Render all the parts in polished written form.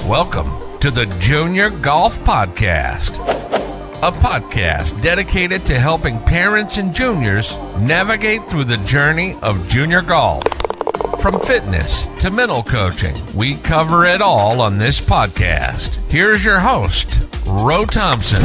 Welcome to the Junior Golf Podcast, a podcast dedicated to helping parents and juniors navigate through the journey of junior golf. From fitness to mental coaching, we cover it all on this podcast. Here's your host, Ro Thompson.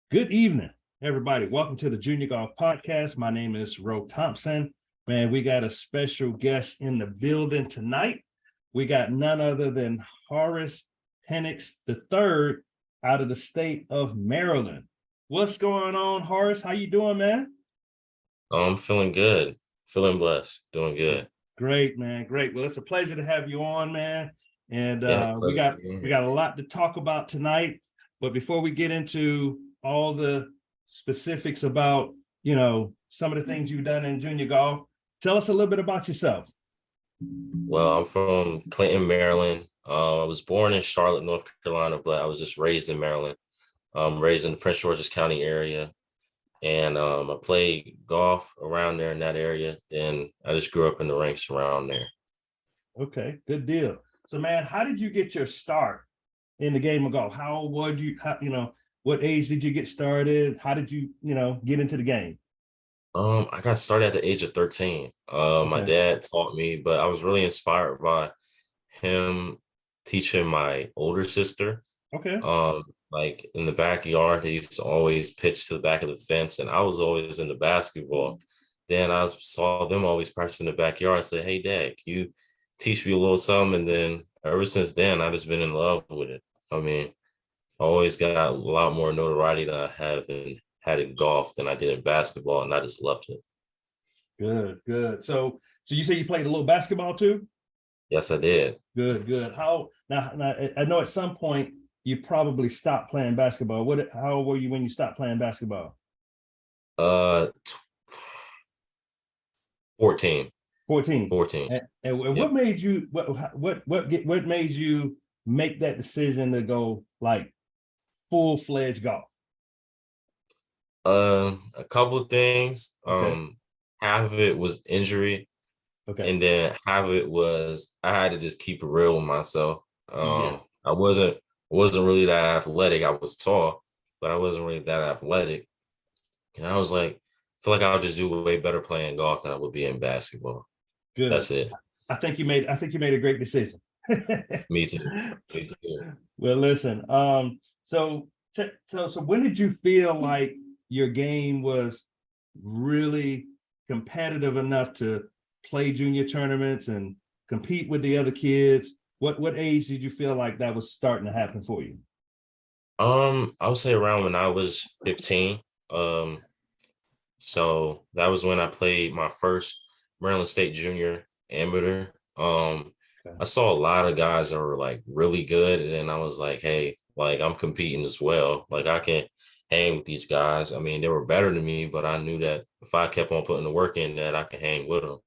Good evening, everybody. Welcome to the Junior Golf Podcast. My name is Ro Thompson. Man, we got a special guest in the building tonight. We got none other than Horace Pennix III out of the state of Maryland. What's going on, Horace? How you doing, man? I'm feeling good. Feeling blessed. Doing good. Great, man. Great. Well, it's a pleasure to have you on, man. And we got a lot to talk about tonight. But before we get into all the specifics about, some of the things you've done in junior golf, tell us a little bit about yourself. Well, I'm from Clinton, Maryland. I was born in Charlotte, North Carolina, but I was just raised in Maryland. Raised in the Prince George's County area. And I played golf around there in that area. Then I just grew up in the ranks around there. Okay, good deal. So, man, how did you get your start in the game of golf? How old were you? What age did you get started? How did you, get into the game? I got started at the age of 13. My dad taught me, but I was really inspired by him teaching my older sister. Okay. Like in the backyard, he used to always pitch to the back of the fence, and I was always into basketball. Then I saw them always practice in the backyard. I said, "Hey, Dad, can you teach me a little something?" And then ever since then, I just been in love with it. I mean, I always got a lot more notoriety than I had in golf than I did in basketball, and I just loved it. Good. So you say you played a little basketball too? Yes, I did. Good. How now? I know at some point you probably stopped playing basketball. How old were you when you stopped playing basketball? 14. 14. And Yep. what made you what made you make that decision to go like full-fledged golf? A couple of things. Okay. Half of it was injury. Okay. And then half of it was I had to just keep it real with myself. I wasn't really that athletic. I was tall, but I wasn't really that athletic. And I was like, I feel like I'll just do way better playing golf than I would be in basketball. Good. That's it. I think you made a great decision. Me too. Well, listen. So when did you feel like your game was really competitive enough to play junior tournaments and compete with the other kids? What age did you feel like that was starting to happen for you? I would say around when I was 15. So that was when I played my first Maryland State Junior Amateur. I saw a lot of guys that were like really good, and then I was like, hey, like I'm competing as well. Like I can hang with these guys. I mean, they were better than me, but I knew that if I kept on putting the work in, that I could hang with them.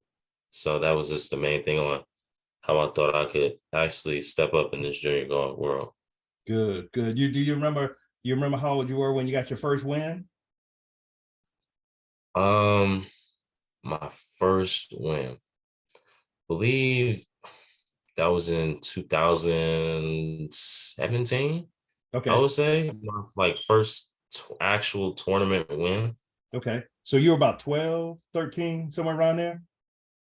So that was just the main thing on how I thought I could actually step up in this junior golf world. Good. You remember how old you were when you got your first win? My first win, believe that was in 2017. Okay. I would say my first actual tournament win. Okay. So you were about 12, 13, somewhere around there?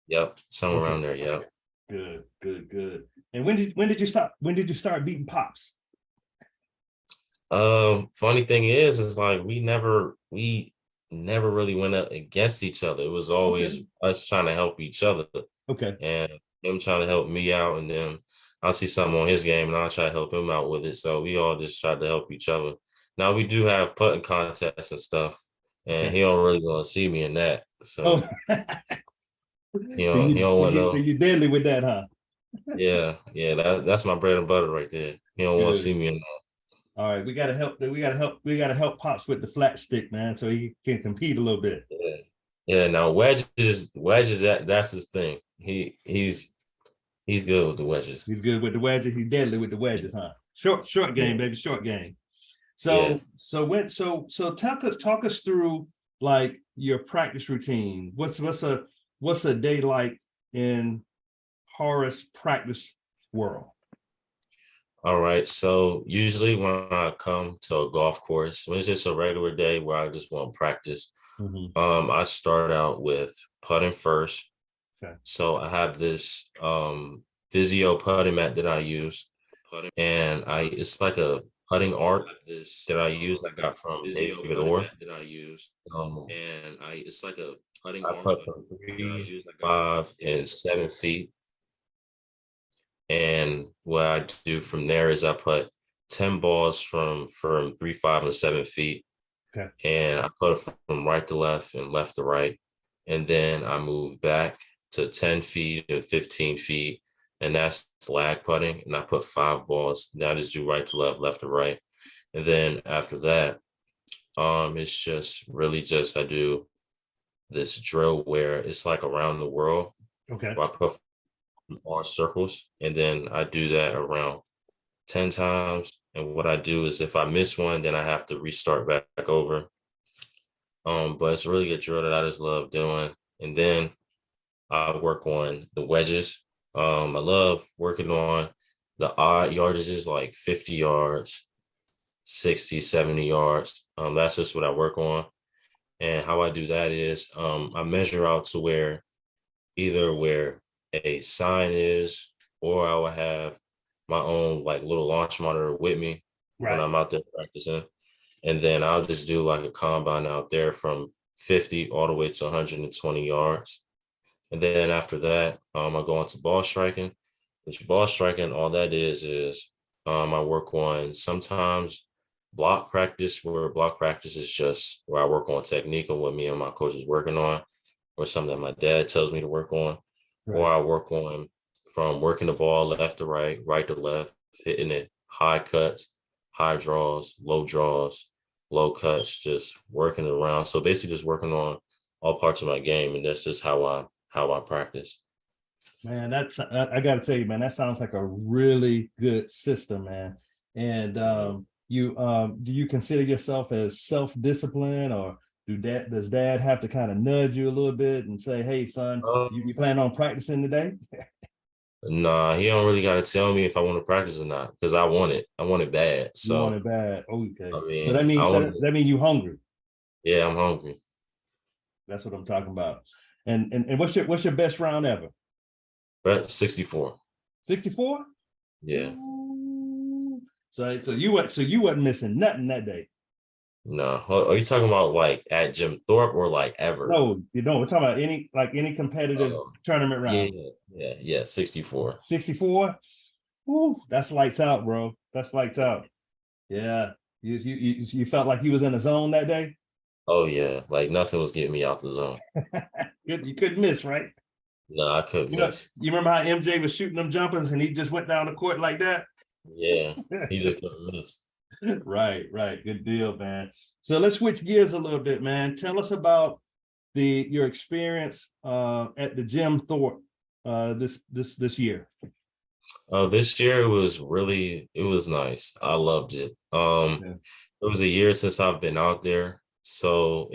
Yep. Somewhere around there. Yep. Good. And when did you start beating pops? Funny thing is like we never really went up against each other. It was always us trying to help each other. Okay. And him trying to help me out, and then I'll see something on his game and I'll try to help him out with it. So we all just tried to help each other. Now we do have putting contests and stuff, and he don't really want to see me in that. So he don't want to. So you're deadly with that, huh? Yeah. That's my bread and butter right there. He don't want to see me in that. All right, we gotta help Pops with the flat stick, man, so he can compete a little bit. Yeah. Now wedges, that's his thing. He's good with the wedges. He's good with the wedges. He's deadly with the wedges, huh? Short game, baby, short game. So talk us through like your practice routine. What's a what's a day like in Horace practice world? All right. So usually when I come to a golf course, when it's just a regular day where I just want to practice, Mhm. I start out with putting first. Okay. So I have this Vizio putting mat that I use, and it's like a putting art that I use. I got from David Orr. It's like a putting I putt from 3, 5, and 7 feet. And what I do from there is I put 10 balls from 3, 5, and 7 feet. Okay. And I put it from right to left and left to right. And then I move back to 10 feet and 15 feet. And that's lag putting. And I put 5 balls. Now I just do right to left, left to right. And then after that, it's just really just I do this drill where it's like around the world. Okay. Where I put on circles, and then I do that around 10 times. And what I do is if I miss one, then I have to restart back over. But it's a really good drill that I just love doing. And then I work on the wedges. I love working on the odd yardages, like 50 yards, 60, 70 yards. That's just what I work on. And how I do that is I measure out to where a sign is, or I will have my own like little launch monitor with me when I'm out there practicing. And then I'll just do like a combine out there from 50 all the way to 120 yards. And then after that, I go into ball striking, which ball striking, all that is I work on sometimes block practice, where block practice is just where I work on technique and what me and my coach is working on, or something that my dad tells me to work on. Right. Or I work on from working the ball left to right, right to left, hitting it high cuts, high draws, low cuts, just working it around. So basically just working on all parts of my game. And that's just how I practice. Man, I got to tell you, man, that sounds like a really good system, man. And do you consider yourself as self-disciplined, or does dad have to kind of nudge you a little bit and say, hey, son, you plan on practicing today? Nah, he don't really got to tell me if I want to practice or not, because I want it bad. So you want it bad. Okay. I mean, so that means you hungry. Yeah, I'm hungry. That's what I'm talking about. And what's your best round ever? But 64. 64? Yeah. So you wasn't missing nothing that day. No. Are you talking about like at Jim Thorpe or like ever? No, we're talking about any competitive tournament round. Yeah. 64. 64? Woo, that's lights out, bro. That's lights out. Yeah. You felt like you was in a zone that day? Oh yeah, like nothing was getting me out the zone. You couldn't miss, right? No, I couldn't miss. You remember how MJ was shooting them jumpers and he just went down the court like that? Yeah, he just couldn't miss. Right. Good deal, man. So let's switch gears a little bit, man. Tell us about your experience at the Jim Thorpe this year. This year it was nice. I loved it. It was a year since I've been out there, so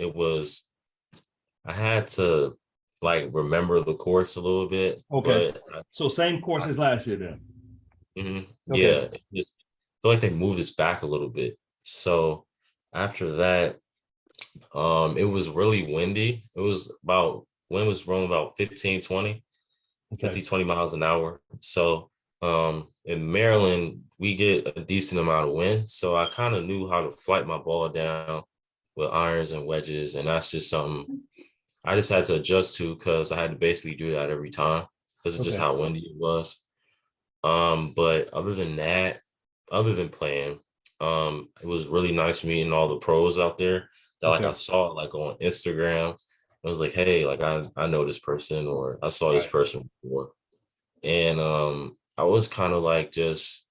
I had to like remember the course a little bit. Okay. So same course as last year then. Mm-hmm. Okay. Yeah. Just feel like they moved us back a little bit. So after that, it was really windy. Wind was blowing about 15, 20, okay. 50, 20 miles an hour. So in Maryland, we get a decent amount of wind. So I kind of knew how to flight my ball down with irons and wedges. And that's just something I just had to adjust to, because I had to basically do that every time because of just how windy it was. But other than that, other than playing, it was really nice meeting all the pros out there that like I saw like on Instagram. I was like, hey, like I know this person, or I saw this person before. And I was kind of like just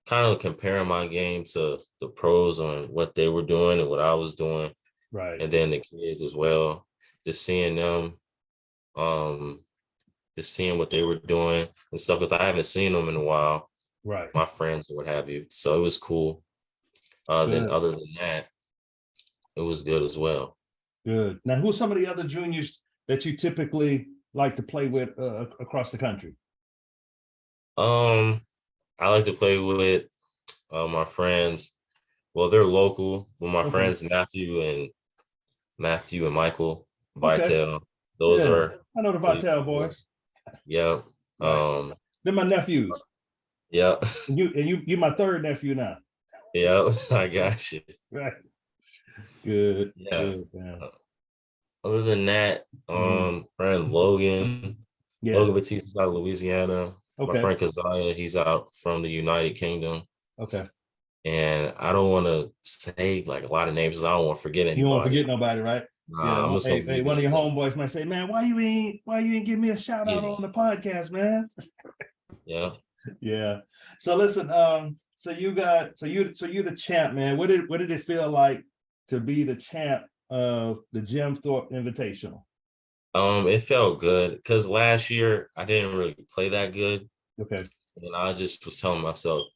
kind of comparing my game to the pros on what they were doing and what I was doing. Right. And then the kids as well. Just seeing them, just seeing what they were doing and stuff, because I haven't seen them in a while. Right. My friends or what have you. So it was cool. Then other than that, it was good as well. Good. Now, who are some of the other juniors that you typically like to play with across the country? I like to play with my friends. Well, they're local. With my Okay. friends Matthew and Michael Okay. Vitel. Those Yeah. are I know the really Vital cool. boys. Yeah. Right. They're my nephews. Yeah. And you my third nephew now. Yeah. I got you. Right. Good. Yeah. Good, man. Uh, Other than that, Mhm. friend Logan, Yeah. Logan Batista's out of Louisiana. My Okay. friend Keziah, he's out from the United Kingdom. Okay. And I don't want to say like a lot of names. I don't want to forget You won't anybody. forget nobody, right? Yeah. Nah, I'm just gonna Hey, leave it one of at your that. homeboys might say, "Man, why you ain't give me a shout out Yeah, on the podcast, man?" yeah. Yeah. So listen, so you're the champ, man. What did it feel like to be the champ of the Jim Thorpe Invitational? It felt good because last year I didn't really play that good, Okay. and I just was telling myself,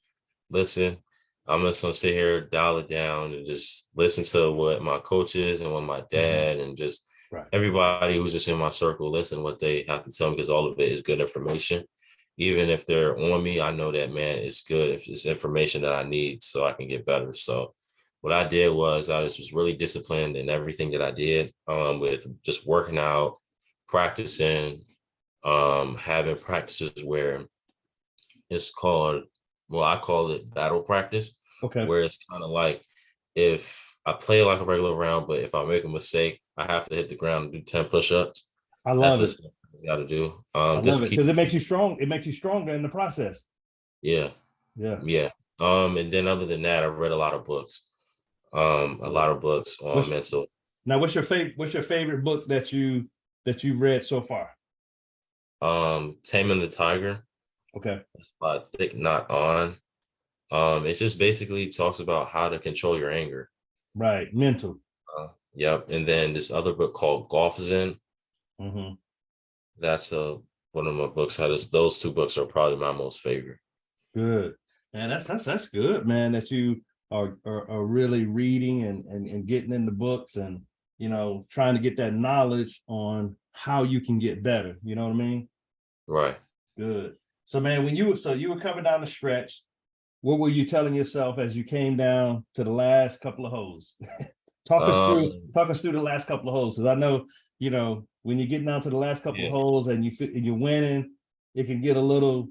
listen, I'm just gonna sit here, dial it down, and just listen to what my coaches and what my Mhm. dad and just Right. everybody who's just in my circle, listen what they have to tell me because all of it is good information. Even if they're on me, I know that man it's good if it's information that I need so I can get better. So what I did was I just was really disciplined in everything that I did, with just working out, practicing, having practices where it's called, well, I call it battle practice, Okay. where it's kind of like if I play like a regular round, but if I make a mistake, I have to hit the ground and do 10 push-ups. I That's love it. just got to do. I love Just it keep, because it makes you strong. It makes you stronger in the process. yeah, Yeah. yeah. And then other than that, I read a lot of books. That's A good. lot of books on What's mental. Now, what's your favorite book that you read so far? Taming the Tiger. Okay. It's by Thick Not On. It just basically talks about how to control your anger. Right. Mental. Yep. And then this other book called Golf Zen. Hmm. That's one of my books. Those two books are probably my most favorite. Good. Man, that's good, man, that you are really reading and getting in the books and trying to get that knowledge on how you can get better. You know what I mean? Right. Good. So man, you were coming down the stretch, what were you telling yourself as you came down to the last couple of holes? Um, Talk us through the last couple of holes. Because I know, when you're getting down to the last couple of yeah. holes and you're winning, it can get a little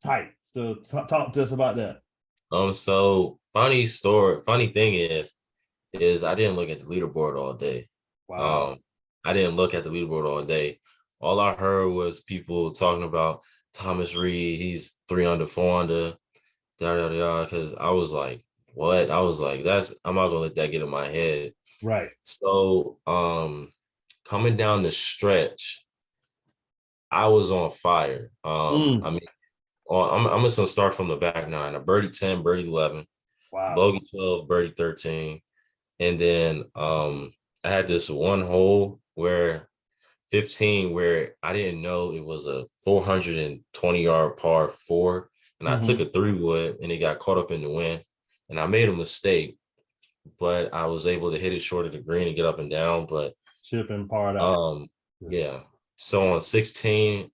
tight. So talk to us about that. So funny thing is I didn't look at the leaderboard all day. Wow. Um, I didn't look at the leaderboard all day. All I heard was people talking about Thomas Reed, he's 3 under, 4 under, da da da. Because I was like, what? I was like, I'm not gonna let that get in my head. Right. So, coming down the stretch, I was on fire. Mm, I mean, I'm just gonna start from the back nine. A birdie 10, birdie 11, wow. bogey 12, birdie 13, and then I had this one hole where 15 where I didn't know it was a 420-yard par four, and I took Hmm. a 3-wood and it got caught up in the wind, and I made a mistake, but I was able to hit it short of the green and get up and down. But Chip and part out. um, yeah. So on 16,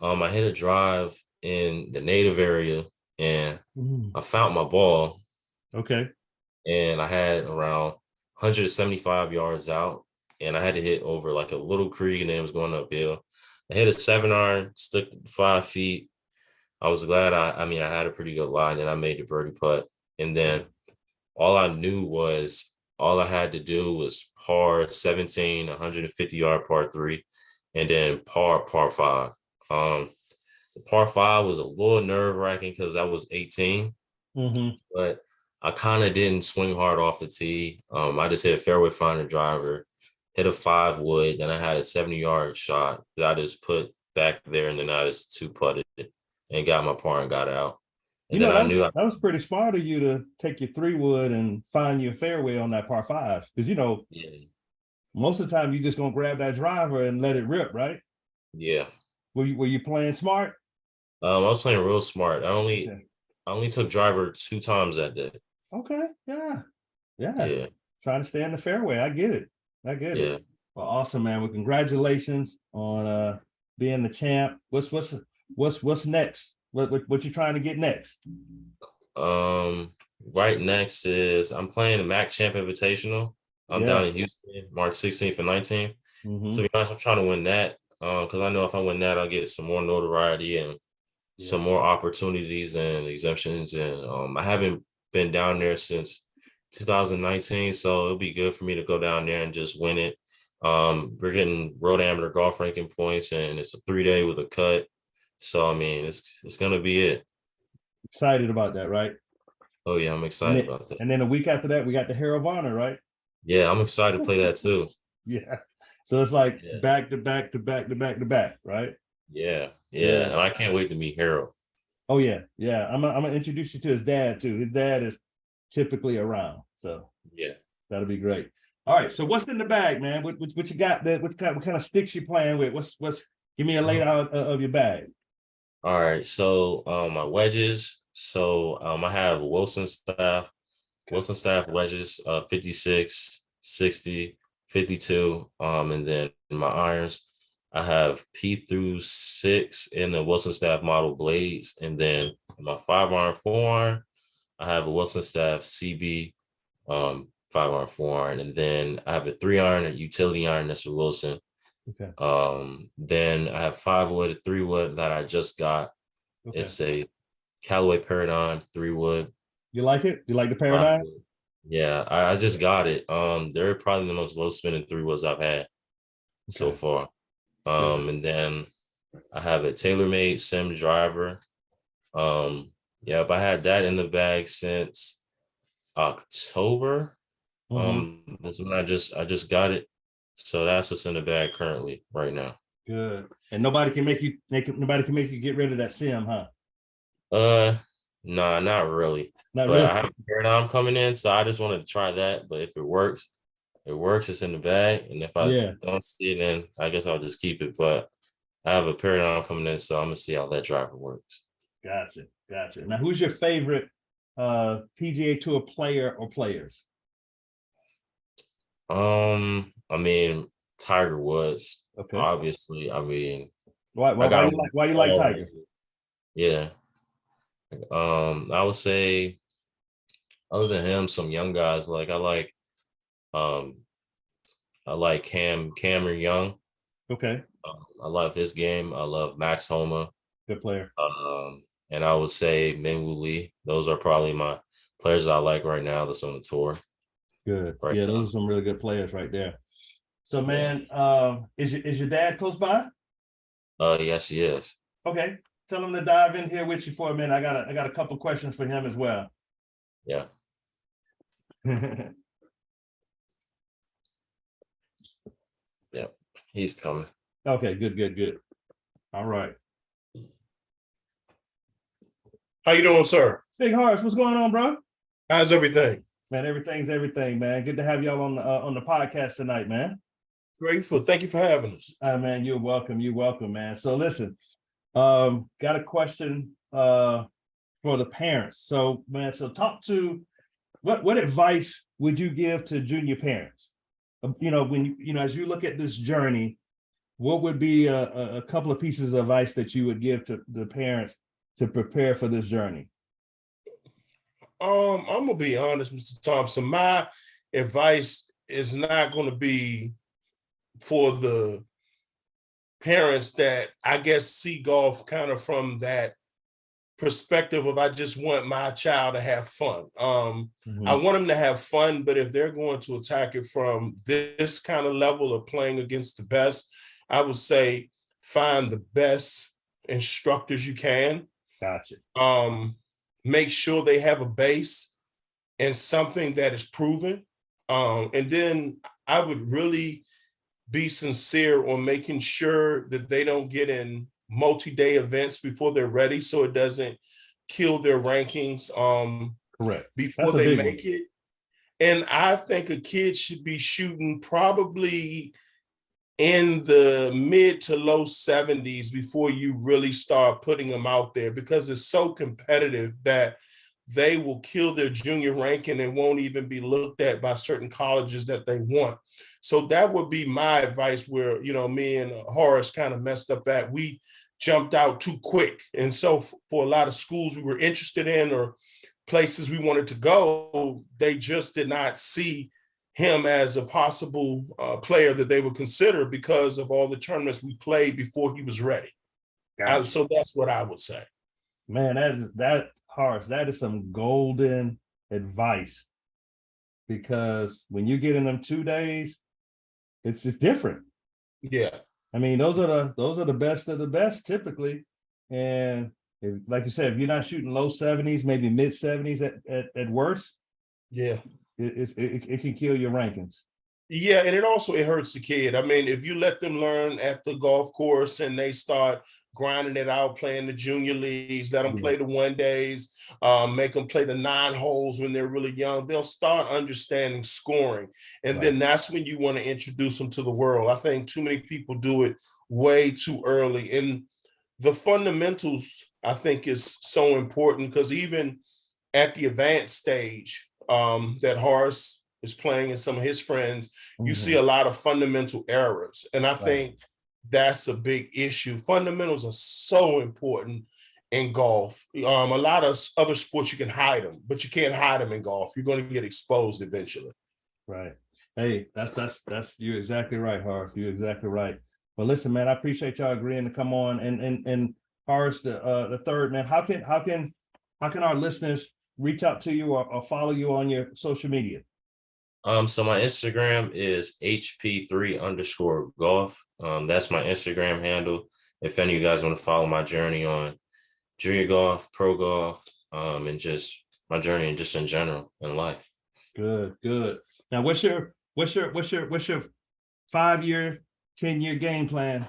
I hit a drive in the native area and Mm, I found my ball okay. and I had around 175 yards out and I had to hit over like a little creek and then it was going uphill. I hit a 7-iron, stuck 5 feet. I was glad I had a pretty good line and I made the birdie putt. And then all I knew was all I had to do was par 17, 150-yard par 3, and then par 5. The par 5 was a little nerve-wracking because that was 18, Hmm. but I kind of didn't swing hard off the tee. I just hit a fairway finder driver, hit a 5-wood, then I had a 70-yard shot that I just put back there, and then I just 2-putted it and got my par and got out. And then I That was knew I, that was pretty smart of you to take your 3-wood and find your fairway on that par five. Because yeah, most of the time you're just gonna grab that driver and let it rip, right? yeah. Were you playing smart? I was playing real smart. Yeah. I only took driver 2 times that day. Okay. Yeah. Yeah. Yeah, Trying to stay in the fairway. I get it. I get it. yeah. Well, awesome, man. Well, congratulations on being the champ. What's next? What you trying to get next? Right next is I'm playing the MAC Champ Invitational. I'm Yeah. down in Houston, March 16th and 19th. Mm-hmm. To be honest, I'm trying to win that. Because I know if I win that, I'll get some more notoriety and some more opportunities and exemptions. And I haven't been down there since 2019, so it'll be good for me to go down there and just win it. We're getting Road Amateur golf ranking points, and it's a 3-day with a cut. So I mean, it's gonna be it. Excited about that, right? Oh yeah, I'm excited about that. And then a week after that, we got the Hair of Honor, right? Yeah, I'm excited to play that too. Yeah. So it's like back to back to back to back to back, right? Yeah. And I can't wait to meet Harold. Oh yeah. I'm gonna introduce you to his dad too. His dad is typically around, so yeah, that'll be great. All right. So what's in the bag, man? What you got? That what kind of sticks you playing with? What's give me a layout of your bag. All right. So my wedges. So I have Wilson staff wedges, 56, 60, 52. And then my irons, I have P through 6 in the Wilson staff model blades. And then my 5-iron 4-iron, I have a Wilson staff CB 5-iron 4-iron. And then I have a 3-iron and utility iron that's a Wilson. Okay. Then I have 5-wood, a 3-wood that I just got. Okay. It's a Callaway Paradigm 3-wood. You like it? You like the Paradigm? Yeah, I just got it. They're probably the most low spinning 3-woods I've had so far. And then I have a TaylorMade Sim driver. But I had that in the bag since October. This one I just got it. So that's what's in the bag currently right now. Good. And nobody can make you get rid of that Sim, huh? Nah, not really. Not really. I have a Paradigm coming in, so I just wanted to try that. But if it works, it's in the bag. And if I don't see it, then I guess I'll just keep it. But I have a Paradigm coming in, so I'm gonna see how that driver works. Gotcha. Now, who's your favorite PGA Tour player or players? I mean, Tiger Woods. Okay. Obviously, I mean, why you like Tiger? Yeah. I would say, other than him, some young guys I like Cameron Young. Okay. I love his game. I love Max Homa. Good player. And I would say Minwoo Lee. Those are probably my players I like right now that's on the tour. Good. Right now. Those are some really good players right there. So, man, is your dad close by? Yes, he is. Okay. Tell him to dive in here with you for a minute. I got a couple questions for him as well. Yeah. Yeah, he's coming. Okay, good. All right. How you doing, sir? Big Horace, what's going on, bro? How's everything? Man, everything's everything, man. Good to have y'all on the podcast tonight, man. Grateful. Thank you for having us. Man, you're welcome, man. So listen, got a question for the parents. So, man, talk to what advice would you give to junior parents? When as you look at this journey, what would be a couple of pieces of advice that you would give to the parents to prepare for this journey? I'm gonna be honest, Mr. Thompson. My advice is not going to be for the parents that I guess see golf kind of from that perspective of I just want my child to have fun. I want them to have fun, but if they're going to attack it from this kind of level of playing against the best, I would say find the best instructors you can. Gotcha. Make sure they have a base and something that is proven. And then I would really be sincere on making sure that they don't get in multi-day events before they're ready, so it doesn't kill their rankings correct before they make it. And I think a kid should be shooting probably in the mid to low 70s before you really start putting them out there, because it's so competitive that they will kill their junior ranking and won't even be looked at by certain colleges that they want. So that would be my advice where, me and Horace kind of messed up at. We jumped out too quick. And so for a lot of schools we were interested in or places we wanted to go, they just did not see him as a possible player that they would consider because of all the tournaments we played before he was ready. Gotcha. So that's what I would say. Man, Horace, that is some golden advice, because when you get in them 2 days, it's just different. Yeah. I mean, those are the best of the best typically. And like you said, if you're not shooting low 70s, maybe mid 70s at worst, yeah, it can kill your rankings. Yeah, and it hurts the kid. I mean, if you let them learn at the golf course and they start grinding it out, playing the junior leagues, let them play the 1 days, make them play the 9 holes when they're really young, they'll start understanding scoring. And then that's when you want to introduce them to the world. I think too many people do it way too early. And the fundamentals, I think, is so important, because even at the advanced stage that Horace is playing and some of his friends, you see a lot of fundamental errors. And I think that's a big issue. Fundamentals are so important in golf. A lot of other sports, you can hide them, but you can't hide them in golf. You're going to get exposed eventually. Right. Hey, that's you're exactly right, Horace. You're exactly right. Well, listen, man, I appreciate y'all agreeing to come on. And Horace, the third, man, how can our listeners reach out to you or follow you on your social media? So my Instagram is HP3_golf. That's my Instagram handle. If any of you guys want to follow my journey on junior golf, pro golf, and just my journey and just in general in life. Good. Now, what's your 5-year, 10-year game plan,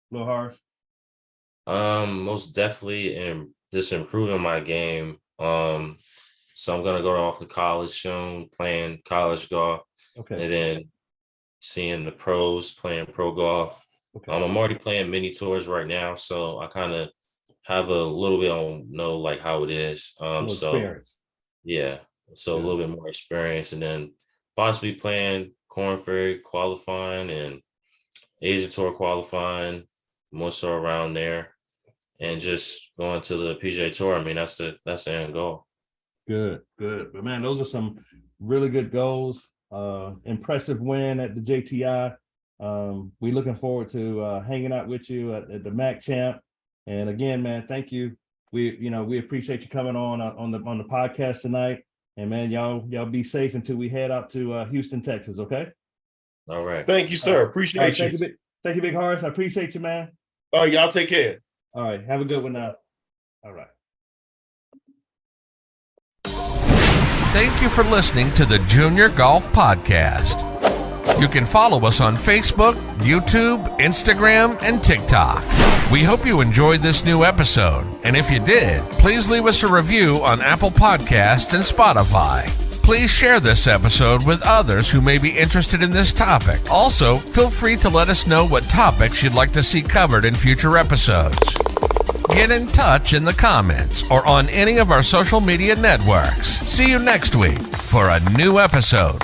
Lil Horace? Most definitely in just improving my game. So I'm gonna go off to college soon, playing college golf, and then seeing the pros playing pro golf. I'm already playing mini tours right now, so I kind of have a little bit like how it is. Experience. Yeah, so a little bit more experience, and then possibly playing Corn Ferry qualifying and Asia Tour qualifying, more so around there, and just going to the PGA Tour. I mean, that's the end goal. Good. But man, those are some really good goals. Impressive win at the JTI. We looking forward to hanging out with you at the MAC Champ. And again, man, thank you. We appreciate you coming on the podcast tonight. And man, y'all be safe until we head out to Houston, Texas. Okay. All right. Thank you, sir. Appreciate you. Thank you, Big Horace. I appreciate you, man. All right, y'all take care. All right. Have a good one now. All right. Thank you for listening to the Junior Golf Podcast. You can follow us on Facebook, YouTube, Instagram, and TikTok. We hope you enjoyed this new episode, and if you did, please leave us a review on Apple Podcasts and Spotify. Please share this episode with others who may be interested in this topic. Also, feel free to let us know what topics you'd like to see covered in future episodes. Get in touch in the comments or on any of our social media networks. See you next week for a new episode